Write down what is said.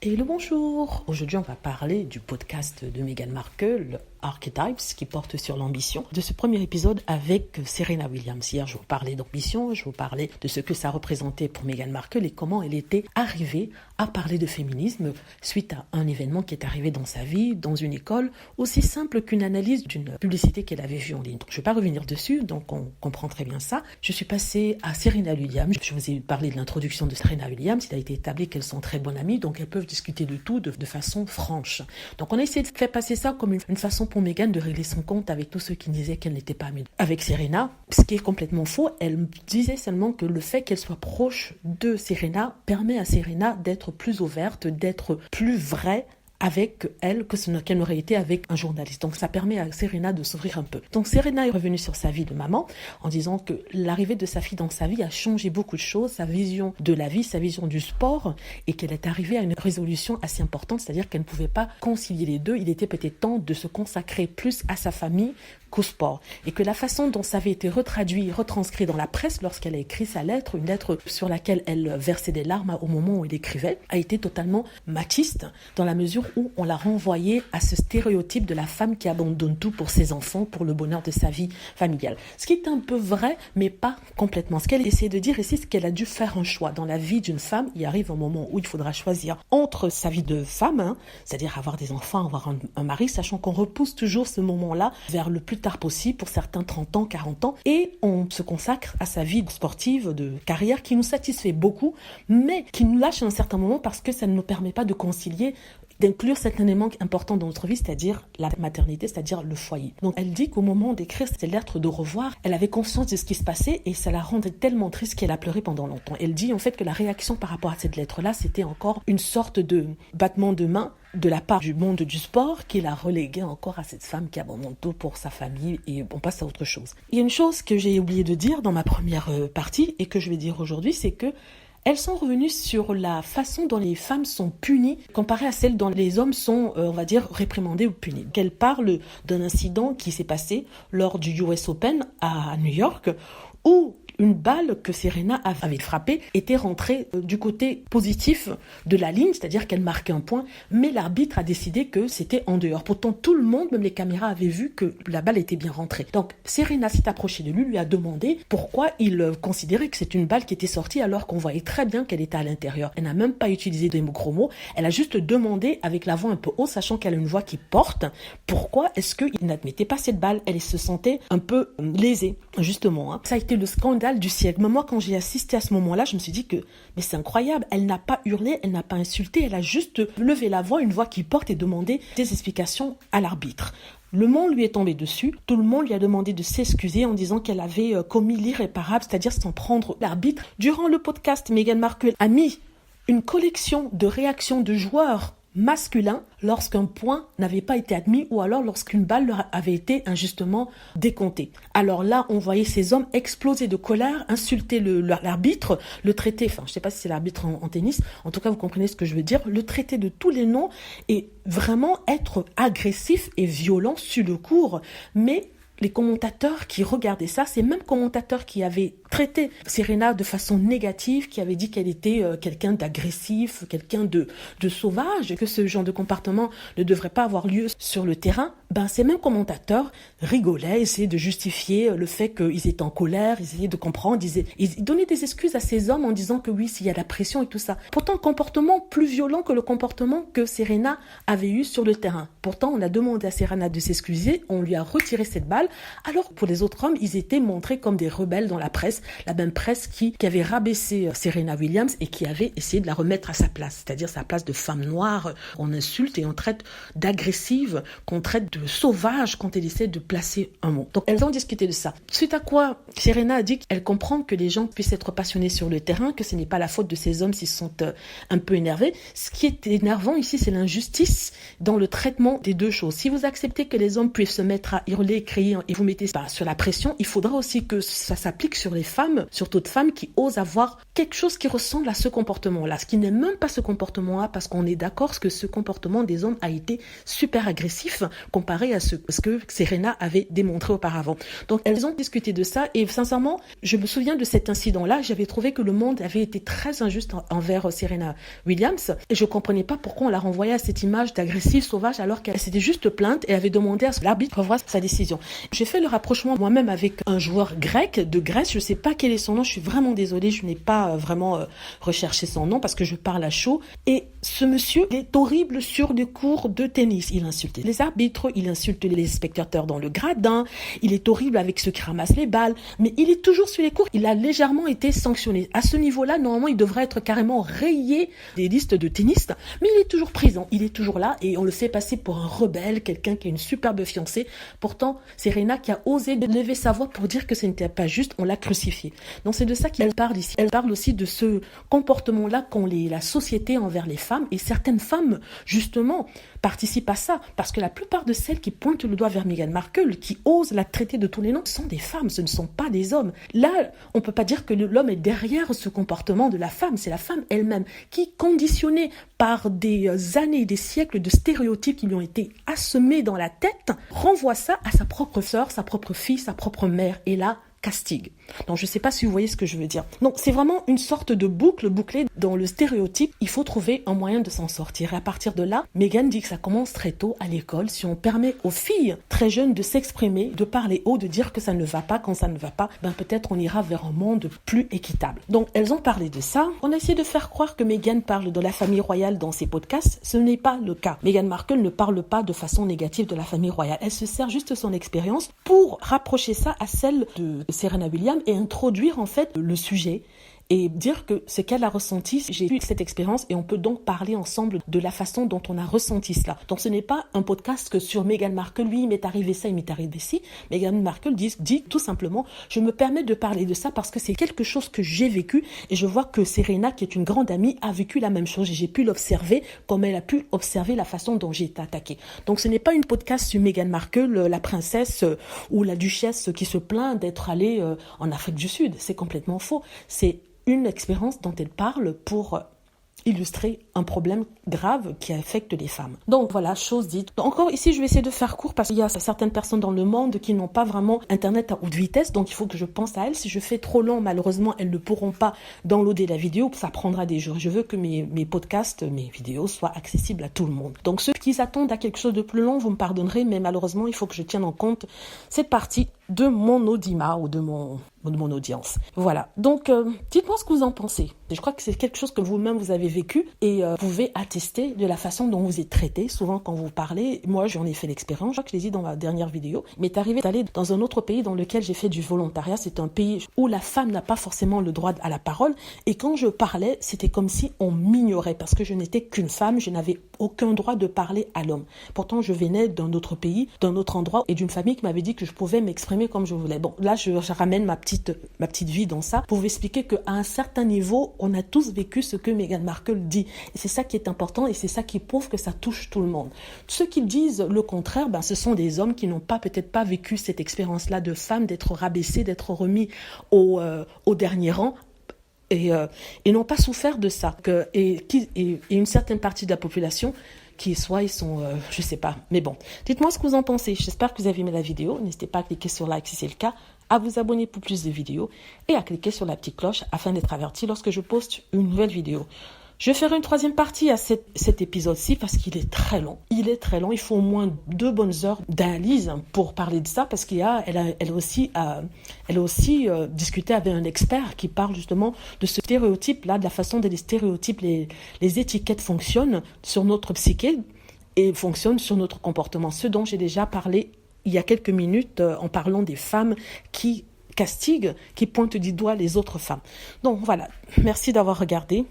Hello, bonjour. Aujourd'hui, on va parler du podcast de Meghan Markle, Archetypes, qui porte sur l'ambition. De ce premier épisode avec Serena Williams. Hier, je vous parlais d'ambition, je vous parlais de ce que ça représentait pour Meghan Markle et comment elle était arrivée à parler de féminisme suite à un événement qui est arrivé dans sa vie, dans une école, aussi simple qu'une analyse d'une publicité qu'elle avait vue en ligne. Donc, je ne vais pas revenir dessus, donc on comprend très bien ça. Je suis passée à Serena Williams. Je vous ai parlé de l'introduction de Serena Williams. Il a été établi qu'elles sont très bonnes amies, donc elles peuvent discuter de tout de façon franche. Donc, on a essayé de faire passer ça comme une façon pour Meghan de régler son compte avec tous ceux qui disaient qu'elle n'était pas amie avec Serena, ce qui est complètement faux. Elle disait seulement que le fait qu'elle soit proche de Serena permet à Serena d'être plus ouverte, d'être plus vraie avec elle que ce qu'elle n'aurait été avec un journaliste. Donc ça permet à Serena de s'ouvrir un peu. Donc Serena est revenue sur sa vie de maman en disant que l'arrivée de sa fille dans sa vie a changé beaucoup de choses, sa vision de la vie, sa vision du sport, et qu'elle est arrivée à une résolution assez importante, c'est-à-dire qu'elle ne pouvait pas concilier les deux. Il était peut-être temps de se consacrer plus à sa famille qu'au sport. Et que la façon dont ça avait été retranscrit dans la presse lorsqu'elle a écrit sa lettre, une lettre sur laquelle elle versait des larmes au moment où elle écrivait, a été totalement machiste dans la mesure où on l'a renvoyée à ce stéréotype de la femme qui abandonne tout pour ses enfants, pour le bonheur de sa vie familiale. Ce qui est un peu vrai, mais pas complètement. Ce qu'elle essaie de dire ici, c'est qu'elle a dû faire un choix. Dans la vie d'une femme, il arrive un moment où il faudra choisir entre sa vie de femme, c'est-à-dire avoir des enfants, avoir un mari, sachant qu'on repousse toujours ce moment-là vers le plus tard possible, pour certains 30 ans, 40 ans, et on se consacre à sa vie sportive, de carrière, qui nous satisfait beaucoup, mais qui nous lâche à un certain moment parce que ça ne nous permet pas de concilier, d'inclure certains éléments importants dans notre vie, c'est-à-dire la maternité, c'est-à-dire le foyer. Donc elle dit qu'au moment d'écrire cette lettre de revoir, elle avait conscience de ce qui se passait et ça la rendait tellement triste qu'elle a pleuré pendant longtemps. Elle dit en fait que la réaction par rapport à cette lettre-là, c'était encore une sorte de battement de main de la part du monde du sport qui l'a reléguée encore à cette femme qui abandonne tout pour sa famille, et on passe à autre chose. Il y a une chose que j'ai oublié de dire dans ma première partie et que je vais dire aujourd'hui, c'est que elles sont revenues sur la façon dont les femmes sont punies comparée à celle dont les hommes sont, on va dire, réprimandés ou punis. Qu'elle parle d'un incident qui s'est passé lors du US Open à New York où une balle que Serena avait frappée était rentrée du côté positif de la ligne, c'est-à-dire qu'elle marquait un point, mais l'arbitre a décidé que c'était en dehors. Pourtant, tout le monde, même les caméras, avaient vu que la balle était bien rentrée. Donc, Serena s'est approchée de lui a demandé pourquoi il considérait que c'est une balle qui était sortie alors qu'on voyait très bien qu'elle était à l'intérieur. Elle n'a même pas utilisé des mots gros mots, elle a juste demandé avec la voix un peu haute, sachant qu'elle a une voix qui porte, pourquoi est-ce qu'il n'admettait pas cette balle. Elle se sentait un peu lésée, justement. Ça a été le scandale du siècle. Mais moi, quand j'ai assisté à ce moment-là, je me suis dit que mais c'est incroyable. Elle n'a pas hurlé, elle n'a pas insulté, elle a juste levé la voix, une voix qui porte, et demandé des explications à l'arbitre. Le monde lui est tombé dessus. Tout le monde lui a demandé de s'excuser en disant qu'elle avait commis l'irréparable, c'est-à-dire sans prendre l'arbitre. Durant le podcast, Meghan Markle a mis une collection de réactions de joueurs masculin lorsqu'un point n'avait pas été admis ou alors lorsqu'une balle leur avait été injustement décomptée. Alors là, on voyait ces hommes exploser de colère, insulter l'arbitre, le traiter, enfin je ne sais pas si c'est l'arbitre en tennis, en tout cas vous comprenez ce que je veux dire, le traiter de tous les noms et vraiment être agressif et violent sur le court. Mais les commentateurs qui regardaient ça, ces mêmes commentateurs qui avaient traité Serena de façon négative, qui avaient dit qu'elle était quelqu'un d'agressif, quelqu'un de sauvage, que ce genre de comportement ne devrait pas avoir lieu sur le terrain, ces mêmes commentateurs rigolaient, essayaient de justifier le fait qu'ils étaient en colère, ils essayaient de comprendre, ils donnaient des excuses à ces hommes en disant que oui, s'il y a la pression et tout ça. Pourtant, un comportement plus violent que le comportement que Serena avait eu sur le terrain. Pourtant, on a demandé à Serena de s'excuser, on lui a retiré cette balle, alors pour les autres hommes, ils étaient montrés comme des rebelles dans la presse, la même presse qui avait rabaissé Serena Williams et qui avait essayé de la remettre à sa place, c'est-à-dire sa place de femme noire. On insulte et on traite d'agressive, qu'on traite de sauvage quand elle essaie de placer un mot. Donc elles ont discuté de ça. Suite à quoi Serena a dit qu'elle comprend que les gens puissent être passionnés sur le terrain, que ce n'est pas la faute de ces hommes s'ils sont un peu énervés. Ce qui est énervant ici, c'est l'injustice dans le traitement des deux choses. Si vous acceptez que les hommes puissent se mettre à hurler, crier et vous mettez sur la pression, il faudra aussi que ça s'applique sur les femmes, surtout de femmes qui osent avoir quelque chose qui ressemble à ce comportement-là, ce qui n'est même pas ce comportement-là, parce qu'on est d'accord que ce comportement des hommes a été super agressif comparé à ce que Serena avait démontré auparavant. Donc elles ont discuté de ça et sincèrement, je me souviens de cet incident-là, j'avais trouvé que le monde avait été très injuste envers Serena Williams et je comprenais pas pourquoi on la renvoyait à cette image d'agressive sauvage alors qu'elle s'était juste plainte et avait demandé à l'arbitre de revoir sa décision. J'ai fait le rapprochement moi-même avec un joueur grec de Grèce, je sais pas quel est son nom, je suis vraiment désolée, je n'ai pas vraiment recherché son nom parce que je parle à chaud. Et ce monsieur est horrible sur les cours de tennis. Il insulte les arbitres, il insulte les spectateurs dans le gradin, il est horrible avec ceux qui ramassent les balles, mais il est toujours sur les cours. Il a légèrement été sanctionné. À ce niveau-là, normalement, il devrait être carrément rayé des listes de tennistes, mais il est toujours présent, il est toujours là et on le fait passer pour un rebelle, quelqu'un qui a une superbe fiancée. Pourtant, Serena qui a osé lever sa voix pour dire que ce n'était pas juste, on l'a crucifié. Donc c'est de ça qu'elle parle ici. Elle parle aussi de ce comportement-là qu'ont la société envers les femmes et certaines femmes, justement, participent à ça parce que la plupart de celles qui pointent le doigt vers Meghan Markle, qui osent la traiter de tous les noms, sont des femmes, ce ne sont pas des hommes. Là, on ne peut pas dire que l'homme est derrière ce comportement de la femme, c'est la femme elle-même qui, conditionnée par des années, des siècles de stéréotypes qui lui ont été assemés dans la tête, renvoie ça à sa propre sœur, sa propre fille, sa propre mère. Et là, castigue. Donc je ne sais pas si vous voyez ce que je veux dire. Donc c'est vraiment une sorte de boucle bouclée dans le stéréotype. Il faut trouver un moyen de s'en sortir. Et à partir de là, Meghan dit que ça commence très tôt à l'école. Si on permet aux filles très jeunes de s'exprimer, de parler haut, de dire que ça ne va pas quand ça ne va pas, ben peut-être on ira vers un monde plus équitable. Donc elles ont parlé de ça. On a essayé de faire croire que Meghan parle de la famille royale dans ses podcasts. Ce n'est pas le cas. Meghan Markle ne parle pas de façon négative de la famille royale. Elle se sert juste de son expérience pour rapprocher ça à celle de Serena Williams et introduire en fait le sujet et dire que ce qu'elle a ressenti, j'ai eu cette expérience et on peut donc parler ensemble de la façon dont on a ressenti cela. Donc ce n'est pas un podcast que sur Meghan Markle, lui, il m'est arrivé ça, il m'est arrivé ci. Meghan Markle dit tout simplement, je me permets de parler de ça parce que c'est quelque chose que j'ai vécu et je vois que Serena, qui est une grande amie, a vécu la même chose et j'ai pu l'observer comme elle a pu observer la façon dont j'ai été attaquée. Donc ce n'est pas une podcast sur Meghan Markle, la princesse ou la duchesse qui se plaint d'être allée en Afrique du Sud. C'est complètement faux. C'est une expérience dont elle parle pour illustrer un problème grave qui affecte les femmes. Donc voilà, chose dite. Encore ici, je vais essayer de faire court parce qu'il y a certaines personnes dans le monde qui n'ont pas vraiment Internet à haute vitesse, donc il faut que je pense à elles. Si je fais trop long, malheureusement, elles ne pourront pas downloader la vidéo, ça prendra des jours. Je veux que mes podcasts, mes vidéos soient accessibles à tout le monde. Donc ceux qui s'attendent à quelque chose de plus long, vous me pardonnerez, mais malheureusement, il faut que je tienne en compte cette partie de mon audimat ou de mon audience. Voilà. Donc, dites-moi ce que vous en pensez. Je crois que c'est quelque chose que vous-même vous avez vécu et vous pouvez attester de la façon dont vous êtes traité. Souvent, quand vous parlez, moi, j'en ai fait l'expérience. Je crois que je l'ai dit dans ma dernière vidéo. Il m'est arrivé d'aller dans un autre pays dans lequel j'ai fait du volontariat. C'est un pays où la femme n'a pas forcément le droit à la parole. Et quand je parlais, c'était comme si on m'ignorait parce que je n'étais qu'une femme. Je n'avais aucun droit de parler à l'homme. Pourtant, je venais d'un autre pays, d'un autre endroit et d'une famille qui m'avait dit que je pouvais m'exprimer comme je voulais. Bon, là, je ramène ma petite vie dans ça pour vous expliquer qu'à un certain niveau, on a tous vécu ce que Meghan Markle dit. Et c'est ça qui est important et c'est ça qui prouve que ça touche tout le monde. Ceux qui disent le contraire, ce sont des hommes qui n'ont peut-être pas vécu cette expérience-là de femme, d'être rabaissés, d'être remis au dernier rang. Et n'ont pas souffert de ça. Et une certaine partie de la population qui soit ils sont, je sais pas. Mais bon, dites-moi ce que vous en pensez. J'espère que vous avez aimé la vidéo. N'hésitez pas à cliquer sur like si c'est le cas, à vous abonner pour plus de vidéos et à cliquer sur la petite cloche afin d'être averti lorsque je poste une nouvelle vidéo. Je ferai une troisième partie à cet épisode-ci parce qu'il est très long. Il est très long. Il faut au moins 2 bonnes heures d'analyse pour parler de ça parce qu'elle a aussi discuté avec un expert qui parle justement de ce stéréotype-là, de la façon dont les stéréotypes, les étiquettes fonctionnent sur notre psyché et fonctionnent sur notre comportement. Ce dont j'ai déjà parlé il y a quelques minutes en parlant des femmes qui castiguent, qui pointent du doigt les autres femmes. Donc voilà, merci d'avoir regardé.